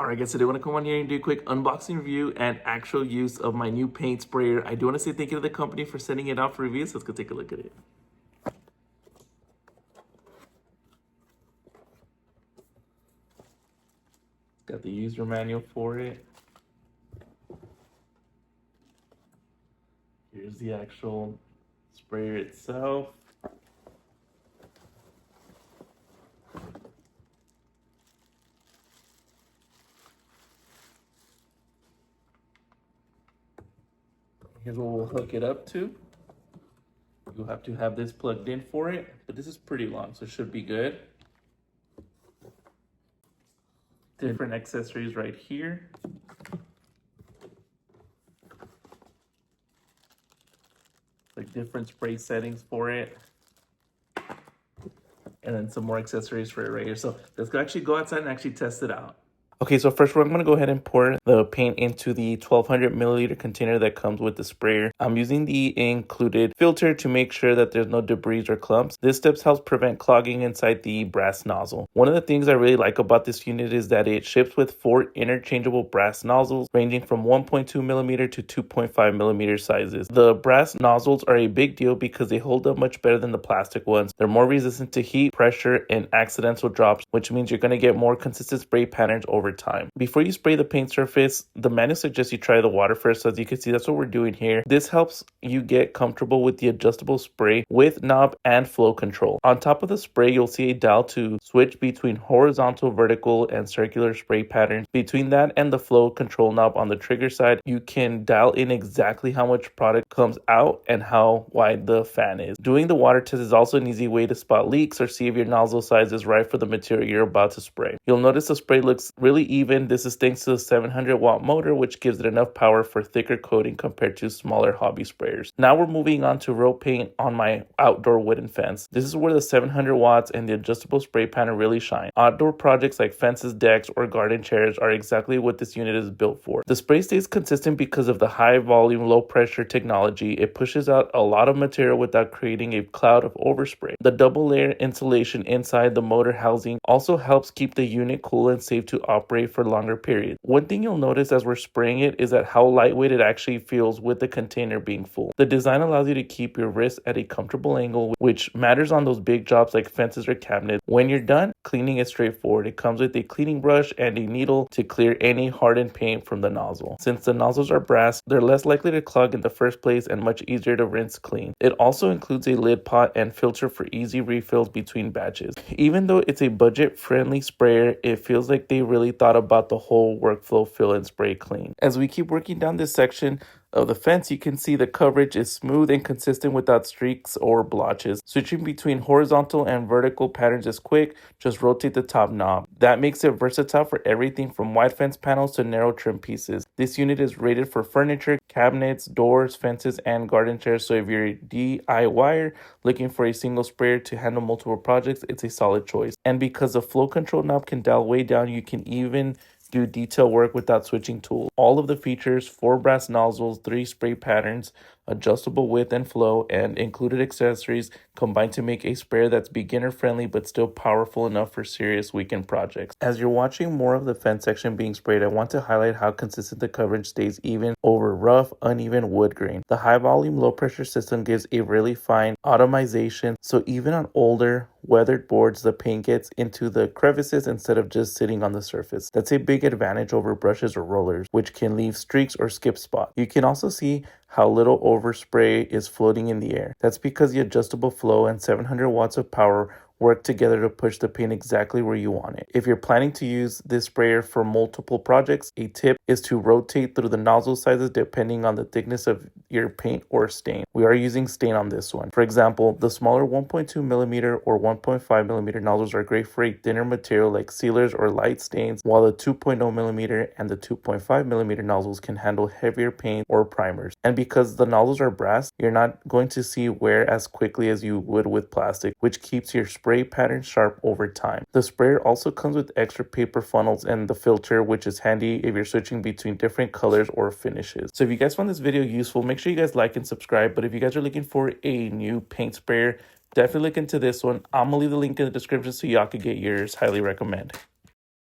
Alright guys, today I want to come on here and do a quick unboxing review and actual use of my new paint sprayer. I do want to say thank you to the company for sending it out for review, so let's go take a look at it. Got the user manual for it. Here's the actual sprayer itself. Here's what we'll hook it up to. You'll have to have this plugged in for it, but this is pretty long, so it should be good. Different accessories right here. Like different spray settings for it. And then some more accessories for it right here. So let's actually go outside and actually test it out. Okay, so first I'm going to go ahead and pour the paint into the 1200 milliliter container that comes with the sprayer. I'm using the included filter to make sure that there's no debris or clumps. This step helps prevent clogging inside the brass nozzle. One of the things I really like about this unit is that it ships with 4 interchangeable brass nozzles ranging from 1.2 millimeter to 2.5 millimeter sizes. The brass nozzles are a big deal because they hold up much better than the plastic ones. They're more resistant to heat, pressure, and accidental drops, which means you're going to get more consistent spray patterns over time. Before you spray the paint surface, the manual suggests you try the water first. So as you can see, that's what we're doing here. This helps you get comfortable with the adjustable spray with knob and flow control. On top of the spray, you'll see a dial to switch between horizontal, vertical, and circular spray patterns. Between that and the flow control knob on the trigger side, you can dial in exactly how much product comes out and how wide the fan is. Doing the water test is also an easy way to spot leaks or see if your nozzle size is right for the material you're about to spray. You'll notice the spray looks really even. This is thanks to the 700-watt motor, which gives it enough power for thicker coating compared to smaller hobby sprayers. Now we're moving on to row paint on my outdoor wooden fence. This is where the 700 watts and the adjustable spray panel really shine. Outdoor projects like fences, decks, or garden chairs are exactly what this unit is built for. The spray stays consistent because of the high volume, low pressure technology. It pushes out a lot of material without creating a cloud of overspray. The double layer insulation inside the motor housing also helps keep the unit cool and safe to operate for longer periods. One thing you'll notice as we're spraying it is that how lightweight it actually feels with the container being full. The design allows you to keep your wrist at a comfortable angle, which matters on those big jobs like fences or cabinets. When you're done, cleaning is straightforward. It comes with a cleaning brush and a needle to clear any hardened paint from the nozzle. Since the nozzles are brass, they're less likely to clog in the first place and much easier to rinse clean. It also includes a lid pot and filter for easy refills between batches. Even though it's a budget-friendly sprayer, it feels like they really thought about the whole workflow, fill and spray clean. As we keep working down this section of the fence, you can see the coverage is smooth and consistent without streaks or blotches. Switching between horizontal and vertical patterns is quick. Just rotate the top knob. That makes it versatile for everything from wide fence panels to narrow trim pieces. This unit is rated for furniture, cabinets, doors, fences, and garden chairs. So if you're a DIYer looking for a single sprayer to handle multiple projects, it's a solid choice. And because the flow control knob can dial way down, you can even do detail work without switching tools. All of the features, 4 brass nozzles, 3 spray patterns, adjustable width and flow, and included accessories combine to make a sprayer that's beginner friendly but still powerful enough for serious weekend projects. As you're watching more of the fence section being sprayed, I want to highlight how consistent the coverage stays even over rough, uneven wood grain. The high volume, low pressure system gives a really fine atomization, so even on older, weathered boards, the paint gets into the crevices instead of just sitting on the surface. That's a big advantage over brushes or rollers, which can leave streaks or skip spots. You can also see how little overspray is floating in the air. That's because the adjustable flow and 700 watts of power work together to push the paint exactly where you want it. If you're planning to use this sprayer for multiple projects, a tip is to rotate through the nozzle sizes depending on the thickness of your paint or stain. We are using stain on this one. For example, the smaller 1.2 millimeter or 1.5 millimeter nozzles are great for a thinner material like sealers or light stains, while the 2.0 millimeter and the 2.5 millimeter nozzles can handle heavier paint or primers. And because the nozzles are brass, you're not going to see wear as quickly as you would with plastic, which keeps your spray pattern sharp over time. The sprayer also comes with extra paper funnels and the filter, which is handy if you're switching between different colors or finishes. So if you guys found this video useful, make sure you guys like and subscribe. But if you guys are looking for a new paint sprayer, definitely look into this one. I'm gonna leave the link in the description so y'all could get yours. Highly recommend.